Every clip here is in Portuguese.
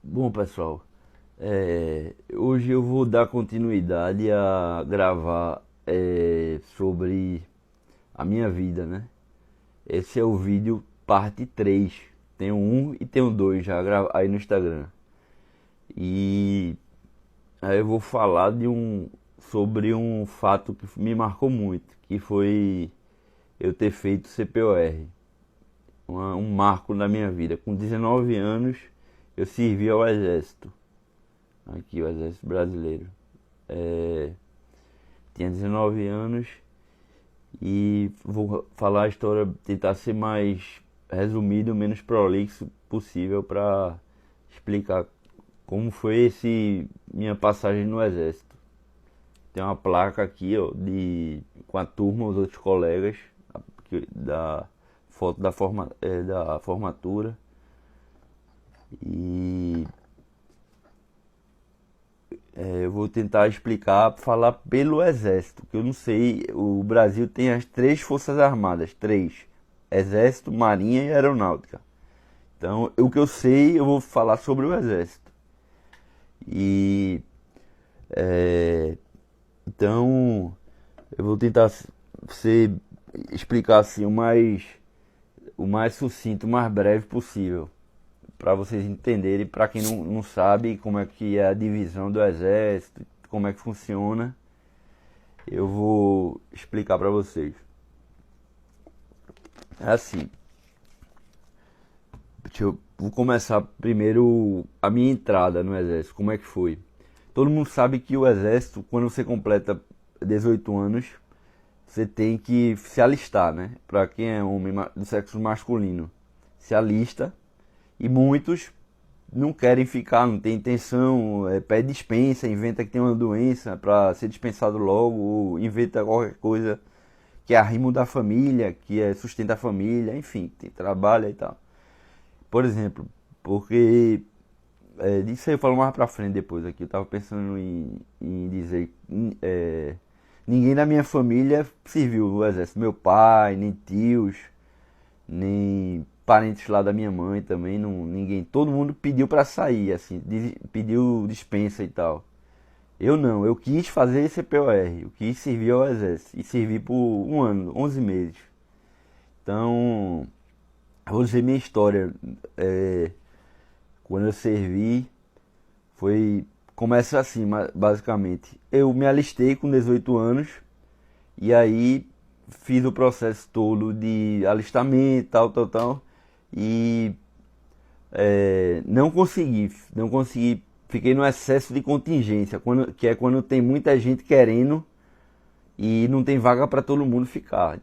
Bom, pessoal, hoje eu vou dar continuidade a gravar sobre a minha vida, né? Esse é o vídeo parte 3. Tem o 1 e tem o 2 já aí no Instagram. E aí eu vou falar sobre um fato que me marcou muito, que foi eu ter feito CPOR, um marco na minha vida. Com 19 anos eu servi ao exército. Aqui, o Exército Brasileiro. É, Tinha 19 anos e vou falar a história, tentar ser mais resumido, menos prolixo possível para explicar como foi minha passagem no Exército. Tem uma placa aqui, ó, com a turma, os outros colegas, da foto da formatura. E eu vou tentar explicar, falar pelo Exército, que eu não sei, o Brasil tem as três Forças Armadas, três: Exército, Marinha e Aeronáutica. Então, o que eu sei, eu vou falar sobre o Exército. E é, então, eu vou tentar explicar assim o mais sucinto, o mais breve possível, para vocês entenderem, para quem não sabe como é que é a divisão do Exército, como é que funciona. Eu vou explicar para vocês. É assim, vou começar primeiro a minha entrada no Exército, como é que foi. Todo mundo sabe que o Exército, quando você completa 18 anos, você tem que se alistar, né? Para quem é homem do sexo masculino, se alista, e muitos não querem ficar, não tem intenção, pede dispensa, inventa que tem uma doença para ser dispensado logo, ou inventa qualquer coisa que é arrimo da família, que sustenta a família, enfim, trabalha e tal. Por exemplo, porque disso aí eu falo mais pra frente depois aqui. Eu tava pensando em dizer. Ninguém da minha família serviu no exército. Meu pai, nem tios, nem parentes lá da minha mãe também. Não, ninguém. Todo mundo pediu pra sair, assim. Pediu dispensa e tal. Eu não. Eu quis fazer CPOR. Eu quis servir ao exército. E servi por um ano, 11 meses. Então, eu vou dizer minha história. Quando eu servi, começa assim, basicamente. Eu me alistei com 18 anos e aí fiz o processo todo de alistamento, tal. E não consegui, fiquei no excesso de contingência, que é quando tem muita gente querendo e não tem vaga para todo mundo ficar.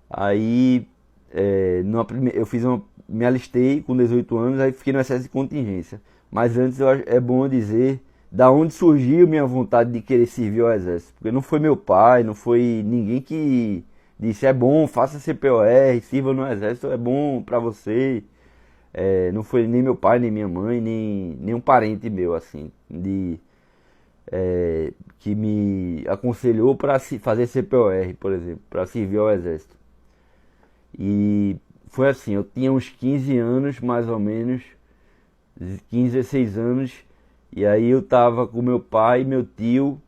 Aí, eu me alistei com 18 anos, aí fiquei no excesso de contingência. Mas antes é bom dizer da onde surgiu minha vontade de querer servir ao exército. Porque não foi meu pai, não foi ninguém que disse: é bom, faça CPOR, sirva no exército, é bom pra você. Não foi nem meu pai, nem minha mãe, nem um parente meu, assim, que me aconselhou para fazer CPOR, por exemplo, para servir ao exército. E foi assim, eu tinha uns 15 anos, mais ou menos, 15, 16 anos, e aí eu tava com meu pai, meu tio,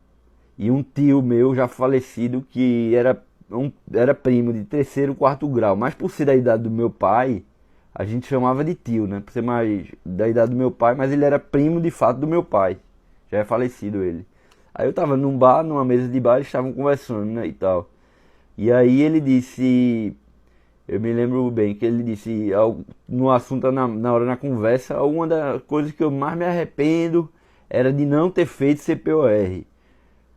e um tio meu já falecido, que era primo de terceiro, quarto grau, mas por ser da idade do meu pai, a gente chamava de tio, né? Por ser mais da idade do meu pai, mas ele era primo de fato do meu pai, já é falecido ele. Aí eu tava num bar, numa mesa de bar, eles estavam conversando, né, e tal. E aí ele disse, eu me lembro bem que ele disse no assunto, na hora da conversa, uma das coisas que eu mais me arrependo era de não ter feito CPOR.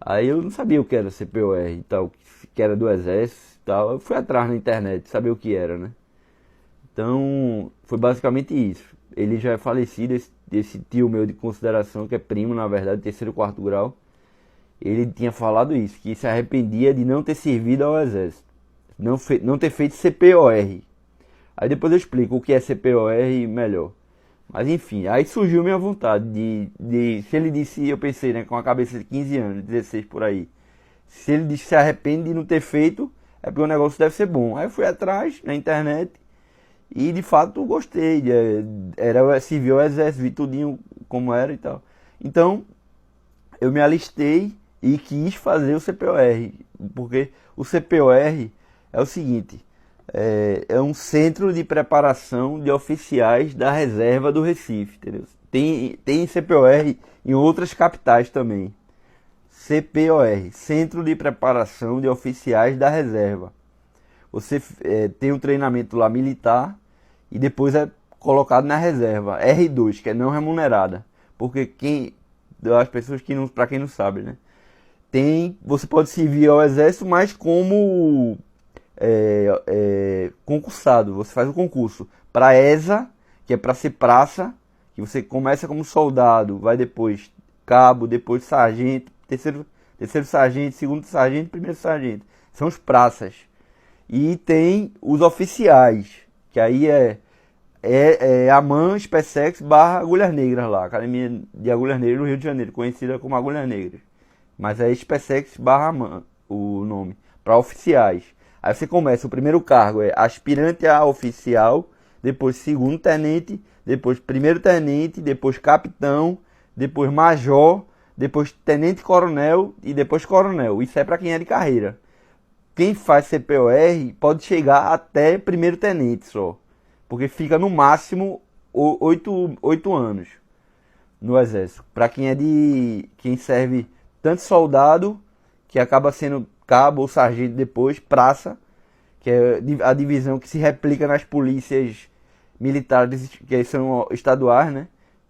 Aí eu não sabia o que era CPOR e tal, que era do exército e tal. Eu fui atrás na internet, saber o que era, né? Então, foi basicamente isso. Ele já é falecido, esse tio meu de consideração, que é primo, na verdade, terceiro, quarto grau. Ele tinha falado isso, que se arrependia de não ter servido ao exército. Não ter feito CPOR. Aí depois eu explico o que é CPOR melhor. Mas enfim, aí surgiu minha vontade se ele disse, eu pensei, né, com a cabeça de 15 anos, 16 por aí. Se ele disse que se arrepende de não ter feito, é porque o negócio deve ser bom. Aí eu fui atrás na internet E de fato gostei. Era civil ao exército, vi tudinho como era e tal. Então eu me alistei e quis fazer o CPOR. Porque o CPOR é o seguinte: é um centro de preparação de oficiais da reserva do Recife, entendeu? Tem CPOR em outras capitais também. CPOR, Centro de Preparação de Oficiais da Reserva. Você tem um treinamento lá militar e depois é colocado na reserva. R2, que é não remunerada. Porque as pessoas que não, para quem não sabe, né? Você pode servir ao exército, mas como concursado. Você faz o concurso para ESA, que é para ser praça, que você começa como soldado, vai depois cabo, depois sargento, terceiro sargento, segundo sargento, primeiro sargento. São os praças. E tem os oficiais, que aí é a MAN SpaceX barra Agulhas Negras lá, Academia de Agulhas Negras no Rio de Janeiro, conhecida como Agulhas Negras. Mas é SpaceX barra MAN o nome, para oficiais. Aí você começa, o primeiro cargo é aspirante a oficial, depois segundo tenente, depois primeiro tenente, depois capitão, depois major, depois tenente coronel e depois coronel. Isso é para quem é de carreira. Quem faz CPOR pode chegar até primeiro tenente só, porque fica no máximo 8 anos no exército. Para quem serve tanto soldado, que acaba sendo cabo ou sargento depois, praça, que é a divisão que se replica nas polícias militares, que são estaduais, né?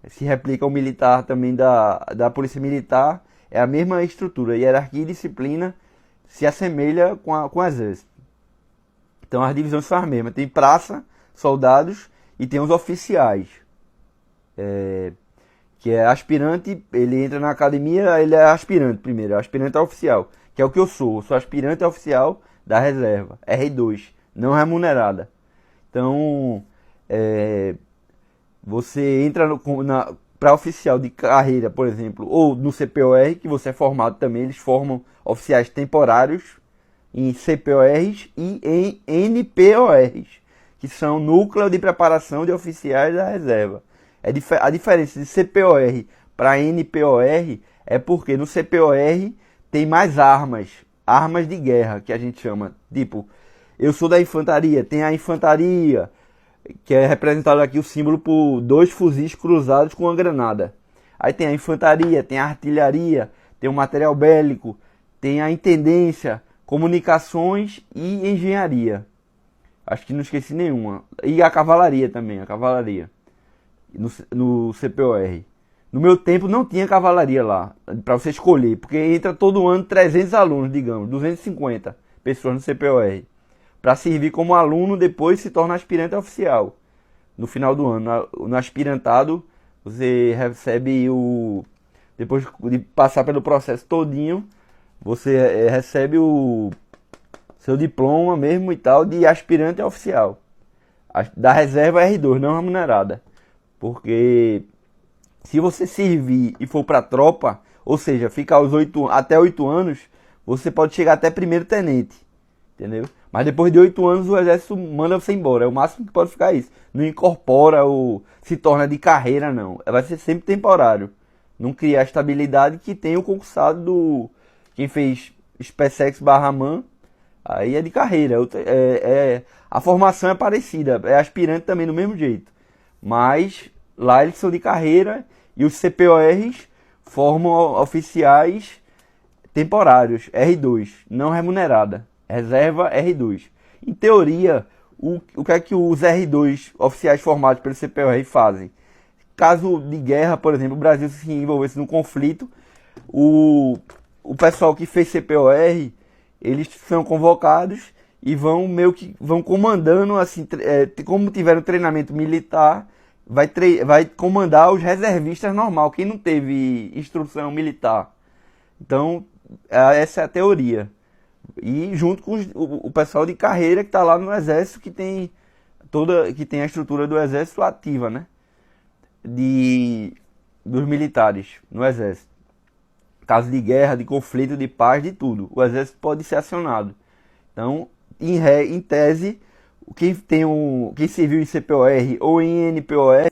Se replica o militar também da polícia militar, é a mesma estrutura, hierarquia e disciplina se assemelha com o exército. Então as divisões são as mesmas, tem praça, soldados e tem os oficiais. Que é aspirante, ele entra na academia, ele é aspirante primeiro, aspirante a oficial, que é o que eu sou aspirante a oficial da reserva, R2, não remunerada. Então, você entra para oficial de carreira, por exemplo, ou no CPOR, que você é formado também, eles formam oficiais temporários em CPORs e em NPORs, que são Núcleo de Preparação de Oficiais da Reserva. A diferença de CPOR para NPOR é porque no CPOR tem mais armas de guerra, que a gente chama. Tipo, eu sou da infantaria, tem a infantaria, que é representado aqui o símbolo por 2 fuzis cruzados com uma granada. Aí tem a infantaria, tem a artilharia, tem o material bélico, tem a intendência, comunicações e engenharia. Acho que não esqueci nenhuma. E a cavalaria também, a cavalaria. No CPOR. No meu tempo não tinha cavalaria lá, para você escolher, porque entra todo ano 300 alunos, digamos, 250 pessoas no CPOR. Para servir como aluno, depois se torna aspirante oficial. No final do ano, no aspirantado, você recebe depois de passar pelo processo todinho, você recebe o seu diploma mesmo e tal de aspirante oficial. Da reserva R2, não remunerada. Porque se você servir e for para tropa, ou seja, ficar até 8 anos, você pode chegar até primeiro tenente. Entendeu? Mas depois de 8 anos o exército manda você embora. É o máximo que pode ficar isso. Não incorpora ou se torna de carreira, não. Vai ser sempre temporário. Não cria a estabilidade que tem o concursado quem fez SpaceX barra MAN. Aí é de carreira. A formação é parecida. É aspirante também do mesmo jeito. Mas lá eles são de carreira e os CPORs formam oficiais temporários, R2, não remunerada. Reserva R2. Em teoria, o que é que os R2 oficiais formados pelo CPOR fazem? Caso de guerra, por exemplo, o Brasil se envolvesse num conflito, o pessoal que fez CPOR, eles são convocados e vão comandando, assim, como tiveram treinamento militar, vai comandar os reservistas normal, quem não teve instrução militar. Então, essa é a teoria. E junto com o pessoal de carreira que está lá no exército, que tem a estrutura do exército ativa, né? Dos militares no exército. Caso de guerra, de conflito, de paz, de tudo. O exército pode ser acionado. Então, em tese, Quem serviu em CPOR ou em NPOR